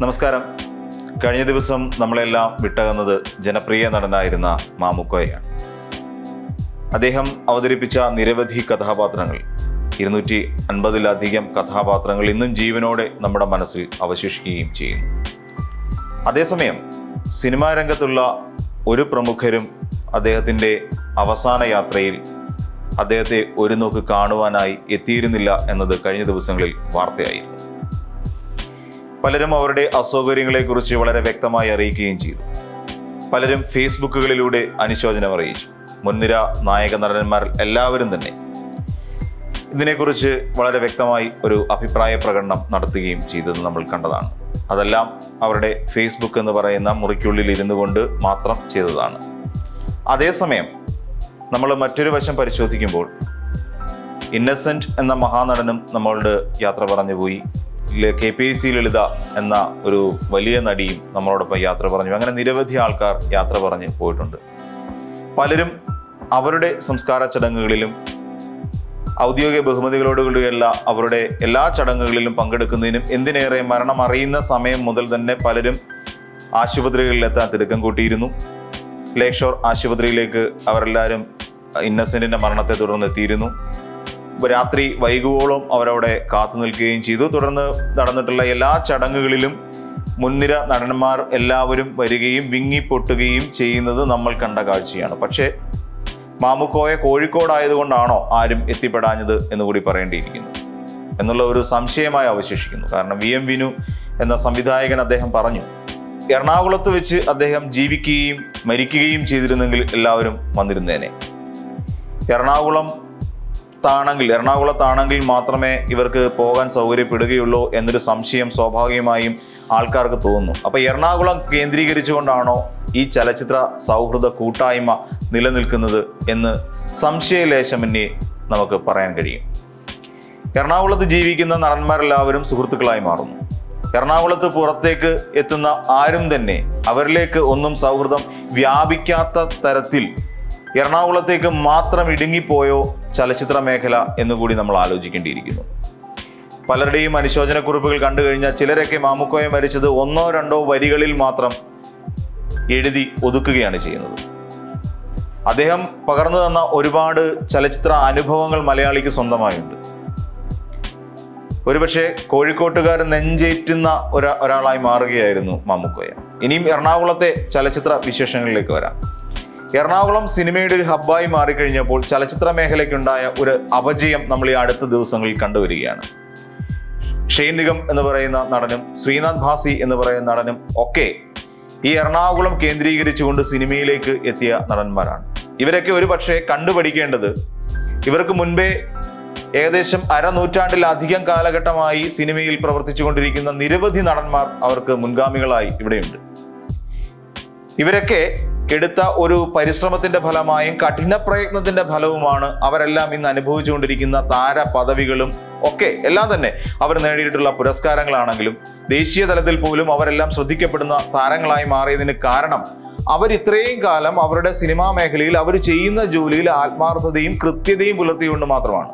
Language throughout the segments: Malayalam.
നമസ്കാരം. കഴിഞ്ഞ ദിവസം നമ്മളെല്ലാം വിട്ടകന്നത് ജനപ്രിയ നടനായിരുന്ന മാമുക്കോയാണ്. അദ്ദേഹം അവതരിപ്പിച്ച നിരവധി കഥാപാത്രങ്ങൾ, 250-ലധികം കഥാപാത്രങ്ങൾ ഇന്നും ജീവനോടെ നമ്മുടെ മനസ്സിൽ അവശേഷിക്കുകയും ചെയ്യുന്നു. അതേസമയം സിനിമാ രംഗത്തുള്ള ഒരു പ്രമുഖരും അദ്ദേഹത്തിൻ്റെ അവസാന യാത്രയിൽ അദ്ദേഹത്തെ ഒരു നോക്ക് കാണുവാനായി എത്തിയിരുന്നില്ല എന്നത് കഴിഞ്ഞ ദിവസങ്ങളിൽ വാർത്തയായിരുന്നു. പലരും അവരുടെ അസൗകര്യങ്ങളെക്കുറിച്ച് വളരെ വ്യക്തമായി അറിയിക്കുകയും ചെയ്തു. പലരും ഫേസ്ബുക്കുകളിലൂടെ അനുശോചനം അറിയിച്ചു. മുൻനിര നായക നടന്മാർ എല്ലാവരും തന്നെ ഇതിനെക്കുറിച്ച് വളരെ വ്യക്തമായി ഒരു അഭിപ്രായ പ്രകടനം നടത്തുകയും ചെയ്തത് നമ്മൾ കണ്ടതാണ്. അതെല്ലാം അവരുടെ ഫേസ്ബുക്ക് എന്ന് പറയുന്ന മുറിക്കുള്ളിൽ ഇരുന്നു കൊണ്ട് മാത്രം ചെയ്തതാണ്. അതേസമയം നമ്മൾ മറ്റൊരു വശം പരിശോധിക്കുമ്പോൾ ഇന്നസെന്റ് എന്ന മഹാനടനും നമ്മളോട് യാത്ര പറഞ്ഞു പോയി. KPSC ലളിത എന്ന ഒരു വലിയ നടിയും നമ്മളോടൊപ്പം യാത്ര പറഞ്ഞു. അങ്ങനെ നിരവധി ആൾക്കാർ യാത്ര പറഞ്ഞ് പോയിട്ടുണ്ട്. പലരും അവരുടെ സംസ്കാര ചടങ്ങുകളിലും ഔദ്യോഗിക ബഹുമതികളോടുകൂടിയല്ല അവരുടെ എല്ലാ ചടങ്ങുകളിലും പങ്കെടുക്കുന്നതിനും, എന്തിനേറെ മരണം അറിയുന്ന സമയം മുതൽ തന്നെ പലരും ആശുപത്രികളിലെത്താൻ തിടുക്കം കൂട്ടിയിരുന്നു. ലേക്ക് ഷോർ ആശുപത്രിയിലേക്ക് അവരെല്ലാവരും ഇന്നസെന്റിന്റെ മരണത്തെ തുടർന്ന് എത്തിയിരുന്നു. രാത്രി വൈകുവോളം അവരവിടെ കാത്തു നിൽക്കുകയും ചെയ്തു. തുടർന്ന് നടന്നിട്ടുള്ള എല്ലാ ചടങ്ങുകളിലും മുൻനിര നടന്മാർ എല്ലാവരും വരികയും വിങ്ങിപ്പൊട്ടുകയും ചെയ്യുന്നത് നമ്മൾ കണ്ട കാഴ്ചയാണ്. പക്ഷേ മാമുക്കോയെ കോഴിക്കോടായതുകൊണ്ടാണോ ആരും എത്തിപ്പെടാഞ്ഞത് എന്ന് കൂടി പറയേണ്ടിയിരിക്കുന്നു എന്നുള്ള ഒരു സംശയമായി അവശേഷിക്കുന്നു. കാരണം VM വിനു എന്ന സംവിധായകൻ അദ്ദേഹം പറഞ്ഞു, എറണാകുളത്ത് വെച്ച് അദ്ദേഹം ജീവിക്കുകയും മരിക്കുകയും ചെയ്തിരുന്നെങ്കിൽ എല്ലാവരും വന്നിരുന്നേനെ. എറണാകുളത്താണെങ്കിൽ മാത്രമേ ഇവർക്ക് പോകാൻ സൗകര്യപ്പെടുകയുള്ളൂ എന്നൊരു സംശയം സ്വാഭാവികമായും ആൾക്കാർക്ക് തോന്നുന്നു. അപ്പോൾ എറണാകുളം കേന്ദ്രീകരിച്ചുകൊണ്ടാണോ ഈ ചലച്ചിത്ര സൗഹൃദ കൂട്ടായ്മ നിലനിൽക്കുന്നത് എന്ന് സംശയലേശമന്യേ നമുക്ക് പറയാൻ കഴിയും. എറണാകുളത്ത് ജീവിക്കുന്ന നടന്മാരെല്ലാവരും സുഹൃത്തുക്കളായി മാറുന്നു. എറണാകുളത്ത് പുറത്തേക്ക് എത്തുന്ന ആരും തന്നെ അവരിലേക്ക് ഒന്നും സൗഹൃദം വ്യാപിക്കാത്ത തരത്തിൽ എറണാകുളത്തേക്ക് മാത്രം ഇടുങ്ങിപ്പോയോ ചലച്ചിത്ര മേഖല എന്നുകൂടി നമ്മൾ ആലോചിക്കേണ്ടിയിരിക്കുന്നു. പലരുടെയും അനുശോചനക്കുറിപ്പുകൾ കണ്ടു കഴിഞ്ഞാൽ ചിലരൊക്കെ മാമുക്കോയെ മരിച്ചത് 1-2 വരികളിൽ മാത്രം എഴുതി ഒതുക്കുകയാണ് ചെയ്യുന്നത്. അദ്ദേഹം പകർന്നു തന്ന ഒരുപാട് ചലച്ചിത്ര അനുഭവങ്ങൾ മലയാളിക്ക് സ്വന്തമായുണ്ട്. ഒരുപക്ഷെ കോഴിക്കോട്ടുകാരൻ നെഞ്ചേറ്റുന്ന ഒരാളായി മാറുകയായിരുന്നു മാമുക്കോയ. ഇനിയും എറണാകുളത്തെ ചലച്ചിത്ര വിശേഷങ്ങളിലേക്ക് വരാം. എറണാകുളം സിനിമയുടെ ഒരു ഹബ്ബായി മാറിക്കഴിഞ്ഞപ്പോൾ ചലച്ചിത്ര മേഖലയ്ക്കുണ്ടായ ഒരു അപജയം നമ്മൾ ഈ അടുത്ത ദിവസങ്ങളിൽ കണ്ടുവരികയാണ്. ഷെയ്ൻ നിഗം എന്ന് പറയുന്ന നടനും ശ്രീനാഥ് ഭാസി എന്ന് പറയുന്ന നടനും ഒക്കെ ഈ എറണാകുളം കേന്ദ്രീകരിച്ചുകൊണ്ട് സിനിമയിലേക്ക് എത്തിയ നടന്മാരാണ്. ഇവരൊക്കെ ഒരു പക്ഷേ കണ്ടുപഠിക്കേണ്ടത്, ഇവർക്ക് മുൻപേ ഏകദേശം അരനൂറ്റാണ്ടിലധികം കാലഘട്ടമായി സിനിമയിൽ പ്രവർത്തിച്ചു കൊണ്ടിരിക്കുന്ന നിരവധി നടന്മാർ അവർക്ക് മുൻഗാമികളായി ഇവിടെയുണ്ട്. ഇവരൊക്കെ എടുത്ത ഒരു പരിശ്രമത്തിന്റെ ഫലമായും കഠിന പ്രയത്നത്തിന്റെ ഫലവുമാണ് അവരെല്ലാം ഇന്ന് അനുഭവിച്ചുകൊണ്ടിരിക്കുന്ന താര പദവികളും ഒക്കെ എല്ലാം തന്നെ അവർ നേടിയിട്ടുള്ള പുരസ്കാരങ്ങളാണെങ്കിലും ദേശീയ തലത്തിൽ പോലും അവരെല്ലാം ശ്രദ്ധിക്കപ്പെടുന്ന താരങ്ങളായി മാറിയതിന് കാരണം അവർ ഇത്രയും കാലം അവരുടെ സിനിമാ മേഖലയിൽ അവർ ചെയ്യുന്ന ജോലിയിൽ ആത്മാർത്ഥതയും കൃത്യതയും പുലർത്തിക്കൊണ്ട് മാത്രമാണ്.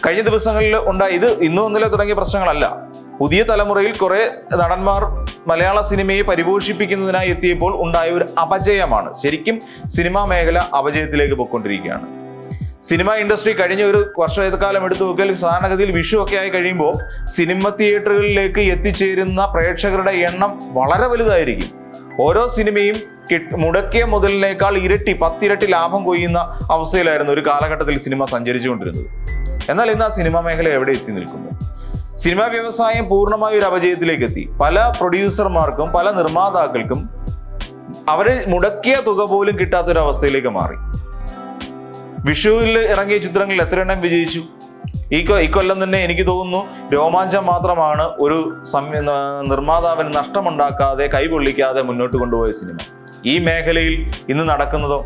കഴിഞ്ഞ ദിവസങ്ങളിൽ ഉണ്ടായ ഇത് ഇന്നും ഇന്നലെ തുടങ്ങിയ പ്രശ്നങ്ങളല്ല. പുതിയ തലമുറയിൽ കുറെ നടന്മാർ മലയാള സിനിമയെ പരിപോഷിപ്പിക്കുന്നതിനായി എത്തിയപ്പോൾ ഉണ്ടായ ഒരു അപജയമാണ്. ശരിക്കും സിനിമാ മേഖല അപജയത്തിലേക്ക് പോയിക്കൊണ്ടിരിക്കുകയാണ്. സിനിമാ ഇൻഡസ്ട്രി കഴിഞ്ഞ ഒരു വർഷക്കാലം എടുത്തു നോക്കിയാൽ സാധാരണഗതിയിൽ വിഷു ഒക്കെ ആയി കഴിയുമ്പോൾ സിനിമ തിയേറ്ററുകളിലേക്ക് എത്തിച്ചേരുന്ന പ്രേക്ഷകരുടെ എണ്ണം വളരെ വലുതായിരിക്കും. ഓരോ സിനിമയും മുടക്കിയ മുതലിനേക്കാൾ 10 ഇരട്ടി ലാഭം കൊയ്യുന്ന അവസ്ഥയിലായിരുന്നു ഒരു കാലഘട്ടത്തിൽ സിനിമ സഞ്ചരിച്ചുകൊണ്ടിരുന്നത്. എന്നാൽ ഇന്ന് ആ സിനിമാ മേഖല എവിടെ എത്തി നിൽക്കുന്നു? സിനിമാ വ്യവസായം പൂർണ്ണമായ ഒരു അപജയത്തിലേക്ക് എത്തി. പല പ്രൊഡ്യൂസർമാർക്കും പല നിർമ്മാതാക്കൾക്കും അവര് മുടക്കിയ തുക പോലും കിട്ടാത്തൊരവസ്ഥയിലേക്ക് മാറി. വിഷുവിൽ ഇറങ്ങിയ ചിത്രങ്ങളിൽ എത്ര എണ്ണം വിജയിച്ചു? ഈ കൊല്ലം തന്നെ എനിക്ക് തോന്നുന്നു രോമാഞ്ചം മാത്രമാണ് ഒരു നിർമ്മാതാവിന് നഷ്ടമുണ്ടാക്കാതെ കൈപൊള്ളിക്കാതെ മുന്നോട്ട് കൊണ്ടുപോയ സിനിമ. ഈ മേഖലയിൽ ഇന്ന് നടക്കുന്നതോ?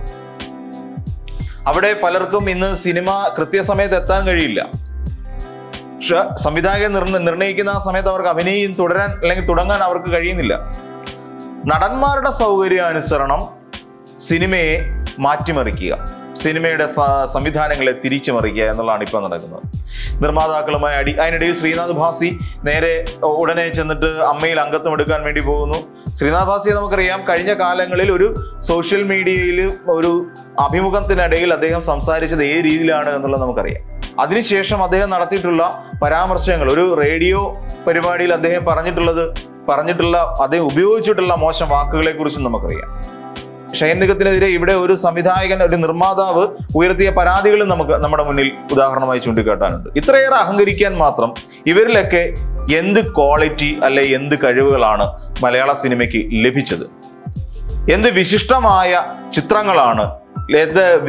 അവിടെ പലർക്കും ഇന്ന് സിനിമ കൃത്യസമയത്ത് എത്താൻ കഴിയില്ല. സംവിധായകൻ നിർണ്ണയിക്കുന്ന ആ സമയത്ത് അവർക്ക് അഭിനയം തുടരാൻ അല്ലെങ്കിൽ തുടങ്ങാൻ അവർക്ക് കഴിയുന്നില്ല. നടന്മാരുടെ സൗകര്യാനുസരണം സിനിമയെ മാറ്റിമറിക്കുക, സിനിമയുടെ സംവിധാനങ്ങളെ തിരിച്ചു മറിക്കുക എന്നുള്ളതാണ് ഇപ്പോൾ നടക്കുന്നത്. നിർമ്മാതാക്കളുമായി അതിനിടയിൽ ശ്രീനാഥ് ഭാസി നേരെ ഉടനെ ചെന്നിട്ട് അമ്മയിൽ അംഗത്വം എടുക്കാൻ വേണ്ടി പോകുന്നു. ശ്രീനാഥ് ഭാസിയെ നമുക്കറിയാം, കഴിഞ്ഞ കാലങ്ങളിൽ ഒരു സോഷ്യൽ മീഡിയയിൽ ഒരു അഭിമുഖത്തിനിടയിൽ അദ്ദേഹം സംസാരിച്ചത് ഏത് രീതിയിലാണ് എന്നുള്ളത് നമുക്കറിയാം. അതിനുശേഷം അദ്ദേഹം നടത്തിയിട്ടുള്ള പരാമർശങ്ങൾ, ഒരു റേഡിയോ പരിപാടിയിൽ അദ്ദേഹം പറഞ്ഞിട്ടുള്ള അദ്ദേഹം ഉപയോഗിച്ചിട്ടുള്ള മോശം വാക്കുകളെ കുറിച്ചും നമുക്കറിയാം. ഷൈൻ നിഗത്തിനെതിരെ ഇവിടെ ഒരു സംവിധായകൻ, ഒരു നിർമ്മാതാവ് ഉയർത്തിയ പരാതികളും നമ്മുടെ മുന്നിൽ ഉദാഹരണമായി ചൂണ്ടിക്കാട്ടാനുണ്ട്. ഇത്രയേറെ അഹങ്കരിക്കാൻ മാത്രം ഇവരിലൊക്കെ എന്ത് ക്വാളിറ്റി അല്ലെ എന്ത് കഴിവുകളാണ് മലയാള സിനിമയ്ക്ക് ലഭിച്ചത്? എന്ത് വിശിഷ്ടമായ ചിത്രങ്ങളാണ്,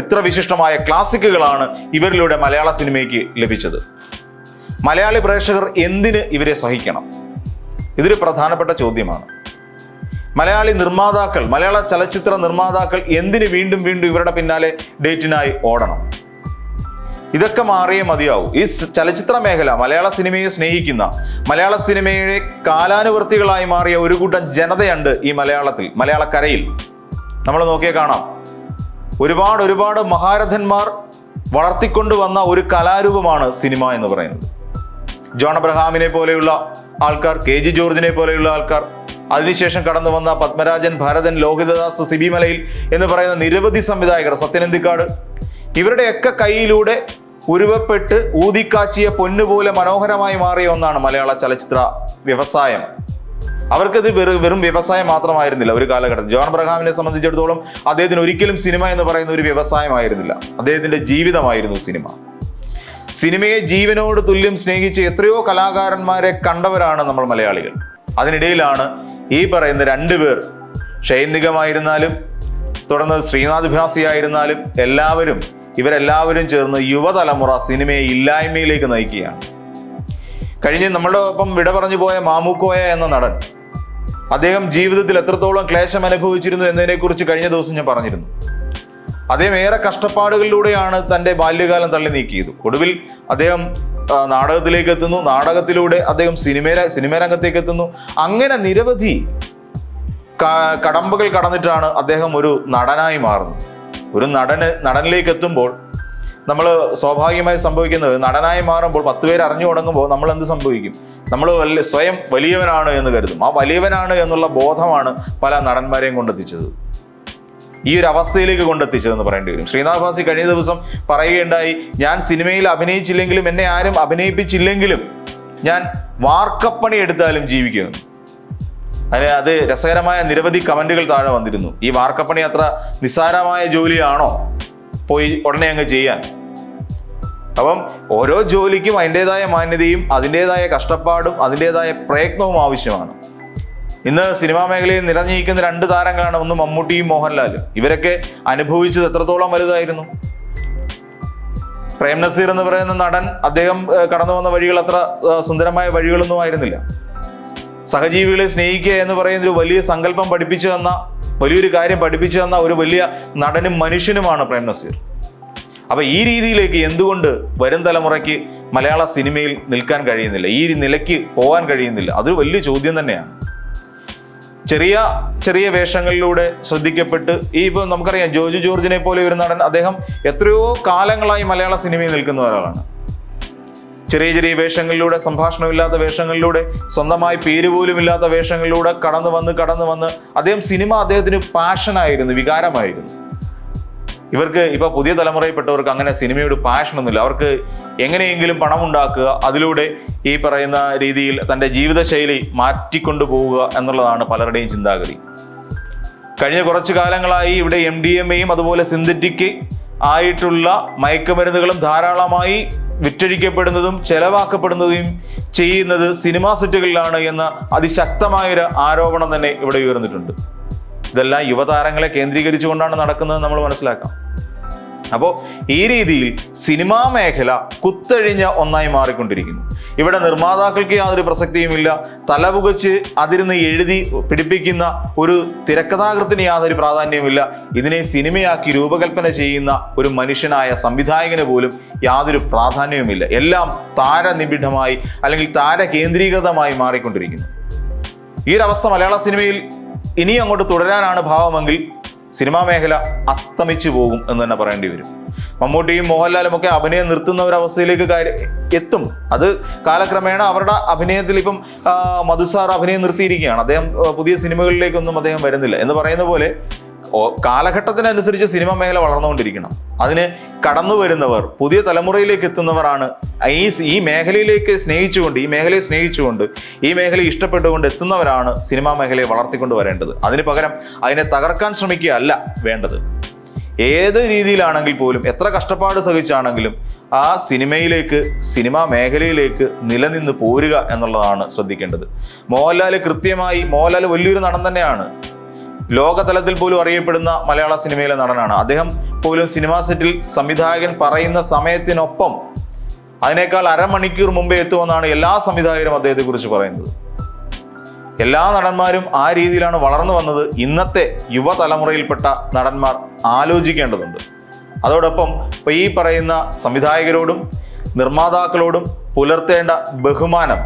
ഇത്ര വിശിഷ്ടമായ ക്ലാസിക്കുകളാണ് ഇവരിലൂടെ മലയാള സിനിമയ്ക്ക് ലഭിച്ചത്? മലയാളി പ്രേക്ഷകർ എന്തിന് ഇവരെ സഹിക്കണം? ഇതൊരു പ്രധാനപ്പെട്ട ചോദ്യമാണ്. മലയാളി നിർമ്മാതാക്കൾ, മലയാള ചലച്ചിത്ര നിർമ്മാതാക്കൾ എന്തിന് വീണ്ടും വീണ്ടും ഇവരുടെ പിന്നാലെ ഡേറ്റിനായി ഓടണം? ഇതൊക്കെ മാറിയേ മതിയാവും. ഈ ചലച്ചിത്ര മേഖല, മലയാള സിനിമയെ സ്നേഹിക്കുന്ന, മലയാള സിനിമയുടെ കാലാനുവർത്തികളായി മാറിയ ഒരു കൂട്ടം ജനതയുണ്ട് ഈ മലയാളത്തിൽ, മലയാളക്കരയിൽ. നമ്മൾ നോക്കിയേ കാണാം. ഒരുപാട് മഹാരഥന്മാർ വളർത്തിക്കൊണ്ടുവന്ന ഒരു കലാരൂപമാണ് സിനിമ എന്ന് പറയുന്നത്. ജോൺ അബ്രഹാമിനെ പോലെയുള്ള ആൾക്കാർ, KG ജോർജിനെ പോലെയുള്ള ആൾക്കാർ, അതിനുശേഷം കടന്നു വന്ന പത്മരാജൻ, ഭരതൻ, ലോഹിതദാസ്, സിബി മലയിൽ എന്ന് പറയുന്ന നിരവധി സംവിധായകർ, സത്യനന്ദിക്കാട്, ഇവരുടെയൊക്കെ കയ്യിലൂടെ ഉരുവപ്പെട്ട് ഊതിക്കാച്ചിയ പൊന്നുപോലെ മനോഹരമായി മാറിയ ഒന്നാണ് മലയാള ചലച്ചിത്ര വ്യവസായം. അവർക്കത് വെറും വ്യവസായം മാത്രമായിരുന്നില്ല ഒരു കാലഘട്ടത്തിൽ. ജോൺ അബ്രഹാമിനെ സംബന്ധിച്ചിടത്തോളം അദ്ദേഹത്തിന് ഒരിക്കലും സിനിമ എന്ന് പറയുന്ന ഒരു വ്യവസായമായിരുന്നില്ല, അദ്ദേഹത്തിന്റെ ജീവിതമായിരുന്നു സിനിമ. സിനിമയെ ജീവനോട് തുല്യം സ്നേഹിച്ച് എത്രയോ കലാകാരന്മാരെ കണ്ടവരാണ് നമ്മൾ മലയാളികൾ. അതിനിടയിലാണ് ഈ പറയുന്ന രണ്ടുപേർ, ഷൈൻ നിഗമായിരുന്നാലും തുടർന്ന് ശ്രീനാഥ് ഭാസി ആയിരുന്നാലും ഇവരെല്ലാവരും ചേർന്ന് യുവതലമുറ സിനിമയെ ഇല്ലായ്മയിലേക്ക് നയിക്കുകയാണ്. കഴിഞ്ഞ് നമ്മളുടെ ഒപ്പം വിട പറഞ്ഞു പോയ മാമുക്കോയ എന്ന നടൻ, അദ്ദേഹം ജീവിതത്തിൽ എത്രത്തോളം ക്ലേശം അനുഭവിച്ചിരുന്നു എന്നതിനെക്കുറിച്ച് കഴിഞ്ഞ ദിവസം ഞാൻ പറഞ്ഞിരുന്നു. അദ്ദേഹം ഏറെ കഷ്ടപ്പാടുകളിലൂടെയാണ് തൻ്റെ ബാല്യകാലം തള്ളി നീക്കിയത്. ഒടുവിൽ അദ്ദേഹം നാടകത്തിലേക്ക് എത്തുന്നു, നാടകത്തിലൂടെ അദ്ദേഹം സിനിമ രംഗത്തേക്ക് എത്തുന്നു. അങ്ങനെ നിരവധി കടമ്പകൾ കടന്നിട്ടാണ് അദ്ദേഹം ഒരു നടനായി മാറുന്നത്. ഒരു നടനിലേക്ക് എത്തുമ്പോൾ നമ്മൾ സ്വാഭാവികമായി സംഭവിക്കുന്നത്, നടനായി മാറുമ്പോൾ 10 പേര് അറിഞ്ഞു തുടങ്ങുമ്പോൾ നമ്മൾ എന്ത് സംഭവിക്കും? നമ്മൾ സ്വയം വലിയവനാണ് എന്ന് കരുതും. ആ വലിയവനാണ് എന്നുള്ള ബോധമാണ് പല നടന്മാരെയും കൊണ്ടെത്തിച്ചത്, ഈ ഒരു അവസ്ഥയിലേക്ക് കൊണ്ടെത്തിച്ചതെന്ന് പറയേണ്ടി വരും. ശ്രീനാഥ് ഭാസി കഴിഞ്ഞ ദിവസം പറയുകയുണ്ടായി, ഞാൻ സിനിമയിൽ അഭിനയിച്ചില്ലെങ്കിലും, എന്നെ ആരും അഭിനയിപ്പിച്ചില്ലെങ്കിലും ഞാൻ വാർക്കപ്പണി എടുത്താലും ജീവിക്കുമെന്ന്. അത് രസകരമായ നിരവധി കമന്റുകൾ താഴെ വന്നിരുന്നു. ഈ വാർക്കപ്പണി അത്ര നിസ്സാരമായ ജോലിയാണോ പോയി ഉടനെ അങ്ങ് ചെയ്യാൻ? അപ്പം ഓരോ ജോലിക്കും അതിൻ്റെതായ മാന്യതയും അതിൻ്റെതായ കഷ്ടപ്പാടും അതിൻ്റെതായ പ്രയത്നവും ആവശ്യമാണ്. ഇന്ന് സിനിമാ മേഖലയിൽ നിറഞ്ഞിരിക്കുന്ന 2 താരങ്ങളാണ്, ഒന്ന് മമ്മൂട്ടിയും മോഹൻലാലും. ഇവരൊക്കെ അനുഭവിച്ചത് എത്രത്തോളം വലുതായിരുന്നു. പ്രേം നസീർ എന്ന് പറയുന്ന നടൻ, അദ്ദേഹം കടന്നു വന്ന വഴികൾ അത്ര സുന്ദരമായ വഴികളൊന്നും ആയിരുന്നില്ല. സഹജീവികളെ സ്നേഹിക്കുക എന്ന് പറയുന്ന ഒരു വലിയ സങ്കല്പം പഠിപ്പിച്ചു തന്ന, വലിയൊരു കാര്യം പഠിപ്പിച്ചു തന്ന ഒരു വലിയ നടനും മനുഷ്യനുമാണ് പ്രേം നസീർ. അപ്പൊ ഈ രീതിയിലേക്ക് എന്തുകൊണ്ട് വരും തലമുറയ്ക്ക് മലയാള സിനിമയിൽ നിൽക്കാൻ കഴിയുന്നില്ല, ഈ നിലയ്ക്ക് പോകാൻ കഴിയുന്നില്ല? അതൊരു വലിയ ചോദ്യം തന്നെയാണ്. ചെറിയ വേഷങ്ങളിലൂടെ ശ്രദ്ധിക്കപ്പെട്ട്, ഇപ്പോൾ നമുക്കറിയാം ജോജു ജോർജിനെ പോലെ ഒരു നടൻ, അദ്ദേഹം എത്രയോ കാലങ്ങളായി മലയാള സിനിമയിൽ നിൽക്കുന്ന ഒരാളാണ്. ചെറിയ വേഷങ്ങളിലൂടെ, സംഭാഷണമില്ലാത്ത വേഷങ്ങളിലൂടെ, സ്വന്തമായി പേര് പോലും ഇല്ലാത്ത വേഷങ്ങളിലൂടെ കടന്നു വന്ന് അദ്ദേഹം സിനിമ അദ്ദേഹത്തിന് പാഷനായിരുന്നു, വികാരമായിരുന്നു. ഇവർക്ക് ഇപ്പോൾ പുതിയ തലമുറയിൽപ്പെട്ടവർക്ക് അങ്ങനെ സിനിമയോട് പാഷനൊന്നുമില്ല. അവർക്ക് എങ്ങനെയെങ്കിലും പണം ഉണ്ടാക്കുക, അതിലൂടെ ഈ പറയുന്ന രീതിയിൽ തൻ്റെ ജീവിതശൈലി മാറ്റിക്കൊണ്ടുപോവുക എന്നുള്ളതാണ് പലരുടെയും ചിന്താഗതി. കഴിഞ്ഞ കുറച്ചു കാലങ്ങളായി ഇവിടെ MDMAയും അതുപോലെ സിന്തറ്റിക് ആയിട്ടുള്ള മയക്കുമരുന്നുകളും ധാരാളമായി വിറ്റഴിക്കപ്പെടുന്നതും ചെലവാക്കപ്പെടുന്നതും ചെയ്യുന്നത് സിനിമാ സെറ്റുകളിലാണ് എന്ന അതിശക്തമായൊരു ആരോപണം തന്നെ ഇവിടെ ഉയർന്നിട്ടുണ്ട്. ഇതെല്ലാം യുവതാരങ്ങളെ കേന്ദ്രീകരിച്ചുകൊണ്ടാണ് നടക്കുന്നത് നമ്മൾ മനസ്സിലാക്കാം. അപ്പോൾ ഈ രീതിയിൽ സിനിമാ മേഖല കുത്തഴിഞ്ഞ ഒന്നായി മാറിക്കൊണ്ടിരിക്കുന്നു. ഇവിടെ നിർമ്മാതാക്കൾക്ക് യാതൊരു പ്രസക്തിയുമില്ല. തലപുകച്ച് അതിരുന്ന് എഴുതി പിടിപ്പിക്കുന്ന ഒരു തിരക്കഥാകൃത്തിന് യാതൊരു പ്രാധാന്യവുമില്ല. ഇതിനെ സിനിമയാക്കി രൂപകൽപ്പന ചെയ്യുന്ന ഒരു മനുഷ്യനായ സംവിധായകന് പോലും യാതൊരു പ്രാധാന്യവുമില്ല. എല്ലാം താരനിബിഡമായി അല്ലെങ്കിൽ താരകേന്ദ്രീകൃതമായി മാറിക്കൊണ്ടിരിക്കുന്നു. ഈ ഒരു അവസ്ഥ മലയാള സിനിമയിൽ ഇനി അങ്ങോട്ട് തുടരാനാണ് ഭാവമെങ്കിൽ സിനിമാ മേഖല അസ്തമിച്ചു പോകും എന്ന് തന്നെ പറയേണ്ടി വരും. മമ്മൂട്ടിയും മോഹൻലാലും ഒക്കെ അഭിനയം നിർത്തുന്ന ഒരവസ്ഥയിലേക്ക് എത്തും. അത് കാലക്രമേണ അവരുടെ അഭിനയത്തിൽ ഇപ്പം മധുസാർ അഭിനയം നിർത്തിയിരിക്കുകയാണ്. അദ്ദേഹം പുതിയ സിനിമകളിലേക്കൊന്നും അദ്ദേഹം വരുന്നില്ല എന്ന് പറയുന്ന പോലെ കാലഘട്ടത്തിനനുസരിച്ച് സിനിമാ മേഖല വളർന്നുകൊണ്ടിരിക്കണം. അതിന് കടന്നു വരുന്നവർ, പുതിയ തലമുറയിലേക്ക് എത്തുന്നവരാണ് ഈ മേഖലയിലേക്ക് സ്നേഹിച്ചുകൊണ്ട്, ഈ മേഖലയെ സ്നേഹിച്ചുകൊണ്ട്, ഈ മേഖലയെ ഇഷ്ടപ്പെട്ടുകൊണ്ട് എത്തുന്നവരാണ് സിനിമാ മേഖലയെ വളർത്തിക്കൊണ്ട് വരേണ്ടത്. അതിന് പകരം അതിനെ തകർക്കാൻ ശ്രമിക്കുകയല്ല വേണ്ടത്. ഏത് രീതിയിലാണെങ്കിൽ പോലും, എത്ര കഷ്ടപ്പാട് സഹിച്ചാണെങ്കിലും ആ സിനിമയിലേക്ക്, സിനിമാ മേഖലയിലേക്ക് നിലനിന്ന് പോരുക എന്നുള്ളതാണ് ശ്രദ്ധിക്കേണ്ടത്. മോഹൻലാൽ വലിയൊരു നടൻ തന്നെയാണ്. ലോകതലത്തിൽ പോലും അറിയപ്പെടുന്ന മലയാള സിനിമയിലെ നടനാണ്. അദ്ദേഹം പോലും സിനിമാ സെറ്റിൽ സംവിധായകൻ പറയുന്ന സമയത്തിനൊപ്പം അതിനേക്കാൾ അരമണിക്കൂർ മുമ്പേ എത്തുമെന്നാണ് എല്ലാ സംവിധായകരും അദ്ദേഹത്തെക്കുറിച്ച് പറയുന്നത്. എല്ലാ നടന്മാരും ആ രീതിയിലാണ് വളർന്നു വന്നത്. ഇന്നത്തെ യുവതലമുറയിൽപ്പെട്ട നടന്മാർ ആലോചിക്കേണ്ടതുണ്ട്. അതോടൊപ്പം ഇപ്പോൾ ഈ പറയുന്ന സംവിധായകരോടും നിർമ്മാതാക്കളോടും പുലർത്തേണ്ട ബഹുമാനം,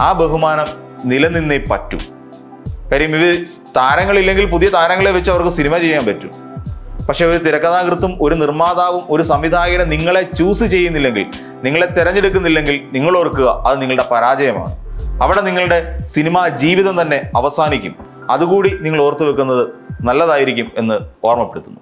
ആ ബഹുമാനം നിലനിന്നേ പറ്റൂ. കാര്യം താരങ്ങളില്ലെങ്കിൽ പുതിയ താരങ്ങളെ വെച്ച് അവർക്ക് സിനിമ ചെയ്യാൻ പറ്റും. പക്ഷെ ഒരു തിരക്കഥാകൃത്തും ഒരു നിർമ്മാതാവും ഒരു സംവിധായകനെ നിങ്ങളെ ചൂസ് ചെയ്യുന്നില്ലെങ്കിൽ, നിങ്ങളെ തിരഞ്ഞെടുക്കുന്നില്ലെങ്കിൽ, നിങ്ങൾ ഓർക്കുക, അത് നിങ്ങളുടെ പരാജയമാണ്. അവിടെ നിങ്ങളുടെ സിനിമാ ജീവിതം തന്നെ അവസാനിക്കും. അതുകൂടി നിങ്ങൾ ഓർത്തു വെക്കുന്നത് നല്ലതായിരിക്കും എന്ന് ഓർമ്മപ്പെടുത്തുന്നു.